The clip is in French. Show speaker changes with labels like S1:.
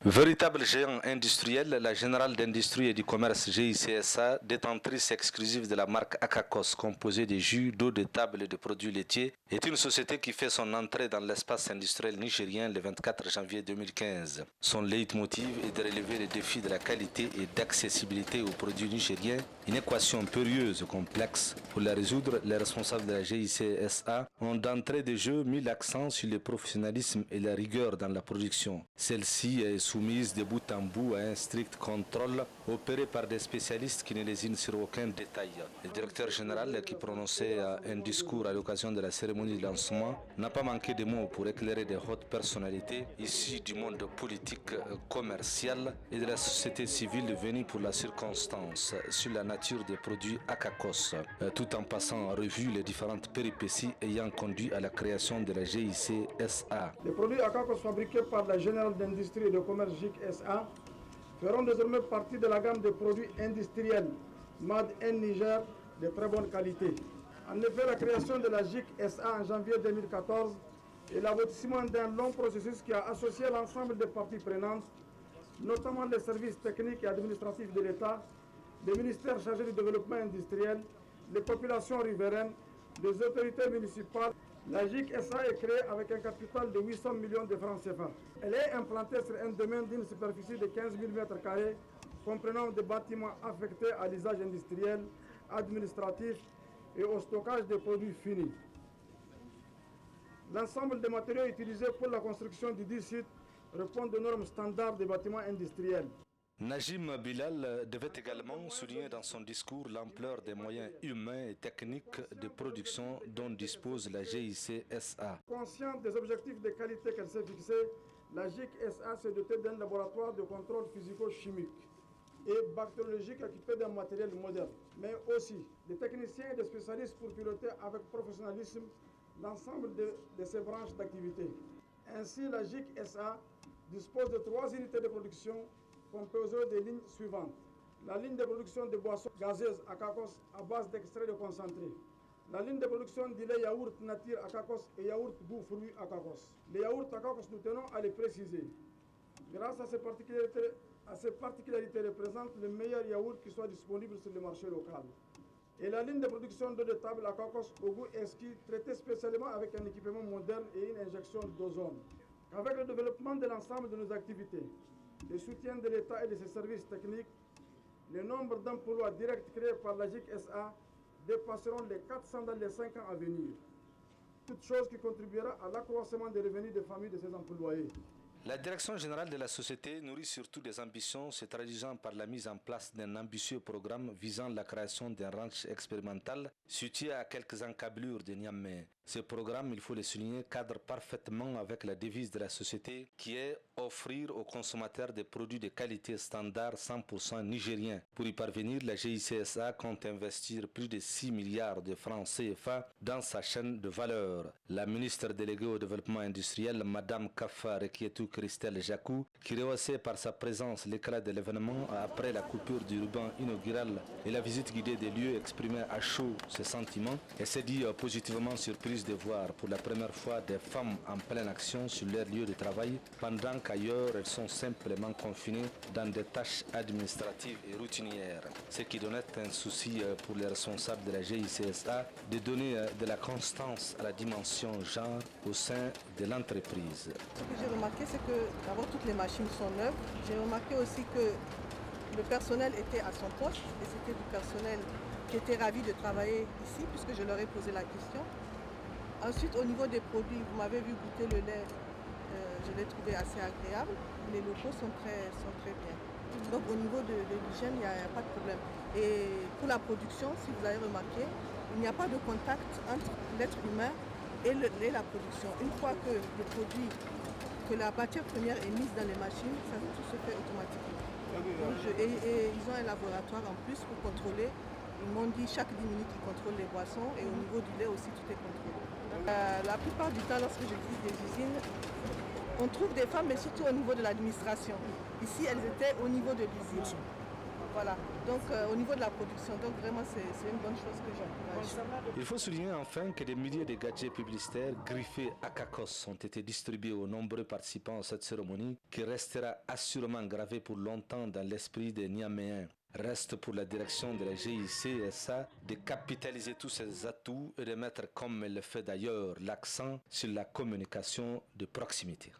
S1: Véritable géant industriel, la Générale d'Industrie et du Commerce GICSA, détentrice exclusive de la marque Akakos, composée de jus, d'eau de table et de produits laitiers, est une société qui fait son entrée dans l'espace industriel nigérien le 24 janvier 2015. Son leitmotiv est de relever les défis de la qualité et d'accessibilité aux produits nigériens, une équation périlleuse et complexe. Pour la résoudre, les responsables de la GICSA ont d'entrée de jeu mis l'accent sur le professionnalisme et la rigueur dans la production. Celle-ci est soumise de bout en bout à un strict contrôle opéré par des spécialistes qui ne lésinent sur aucun détail. Le directeur général, qui prononçait un discours à l'occasion de la cérémonie de lancement, n'a pas manqué de mots pour éclairer des hautes personnalités issues du monde politique, commercial et de la société civile venues pour la circonstance sur la nature des produits Akakos, tout en passant en revue les différentes péripéties ayant conduit à la création de la GICSA.
S2: Les produits Akakos fabriqués par la Générale d'Industrie et de Commerce GIC SA feront désormais partie de la gamme de produits industriels Made in Niger de très bonne qualité. En effet, la création de la GIC SA en janvier 2014 est l'aboutissement d'un long processus qui a associé l'ensemble des parties prenantes, notamment les services techniques et administratifs de l'État, les ministères chargés du développement industriel, les populations riveraines, les autorités municipales. La GIC SA est créée avec un capital de 800 millions de francs CFA. Elle est implantée sur un domaine d'une superficie de 15 000 m², comprenant des bâtiments affectés à l'usage industriel, administratif et au stockage des produits finis. L'ensemble des matériaux utilisés pour la construction du dit site répondent aux normes standards des bâtiments industriels.
S1: Najim Bilal devait également souligner dans son discours l'ampleur des moyens humains et techniques de production dont dispose la GICSA.
S2: Consciente des objectifs de qualité qu'elle s'est fixés, la GICSA s'est dotée d'un laboratoire de contrôle physico-chimique et bactériologique équipé d'un matériel moderne, mais aussi des techniciens et des spécialistes pour piloter avec professionnalisme l'ensemble de ces branches d'activité. Ainsi, la GICSA dispose de 3 unités de production composées des lignes suivantes. La ligne de production de boissons gazeuses Akakos à base d'extrait de concentré. La ligne de production du lait yaourt nature Akakos et yaourt goût fruits Akakos. Les yaourts Akakos, nous tenons à les préciser. Grâce à ces particularités représentent le meilleur yaourt qui soit disponible sur le marché local. Et la ligne de production d'eau de table Akakos au goût exquis, traitée spécialement avec un équipement moderne et une injection d'ozone. Avec le développement de l'ensemble de nos activités, le soutien de l'État et de ses services techniques, le nombre d'emplois directs créés par la GICSA dépasseront les 400 dans les 5 ans à venir. Toute chose qui contribuera à l'accroissement des revenus des familles de ses employés.
S1: La direction générale de la société nourrit surtout des ambitions se traduisant par la mise en place d'un ambitieux programme visant la création d'un ranch expérimental situé à quelques encablures de Niamey. Ce programme, il faut le souligner, cadre parfaitement avec la devise de la société qui est offrir aux consommateurs des produits de qualité standard 100% nigériens. Pour y parvenir, la GICSA compte investir plus de 6 milliards de francs CFA dans sa chaîne de valeur. La ministre déléguée au développement industriel, Madame Kafa Rekietou Christelle Jacou, qui rehaussait par sa présence l'éclat de l'événement après la coupure du ruban inaugural et la visite guidée des lieux, exprimait à chaud ses sentiments et s'est dit positivement surprise de voir pour la première fois des femmes en pleine action sur leur lieu de travail, pendant qu'ailleurs elles sont simplement confinées dans des tâches administratives et routinières. Ce qui donnait un souci pour les responsables de la GICSA de donner de la constance à la dimension genre au sein de l'entreprise.
S3: Ce que j'ai remarqué, c'est que d'abord toutes les machines sont neuves. J'ai remarqué aussi que le personnel était à son poste et c'était du personnel qui était ravi de travailler ici puisque je leur ai posé la question. Ensuite, au niveau des produits, vous m'avez vu goûter le lait, je l'ai trouvé assez agréable. Les locaux sont très bien. Donc au niveau de l'hygiène, il n'y a pas de problème. Et pour la production, si vous avez remarqué, il n'y a pas de contact entre l'être humain et la production. Une fois que le produit, que la matière première est mise dans les machines, ça, tout se fait automatiquement. Donc, et ils ont un laboratoire en plus pour contrôler. Ils m'ont dit chaque 10 minutes ils contrôlent les boissons et au niveau du lait aussi tout est contrôlé. La plupart du temps lorsque je visite des usines, on trouve des femmes mais surtout au niveau de l'administration. Ici elles étaient au niveau de l'usine. Voilà, donc au niveau de la production, donc vraiment c'est une bonne chose que j'encourage.
S1: Il faut souligner enfin que des milliers de gadgets publicitaires griffés à Cacos ont été distribués aux nombreux participants à cette cérémonie qui restera assurément gravée pour longtemps dans l'esprit des Niaméens. Reste pour la direction de la GIC-SA de capitaliser tous ces atouts et de mettre, comme elle le fait d'ailleurs, l'accent sur la communication de proximité.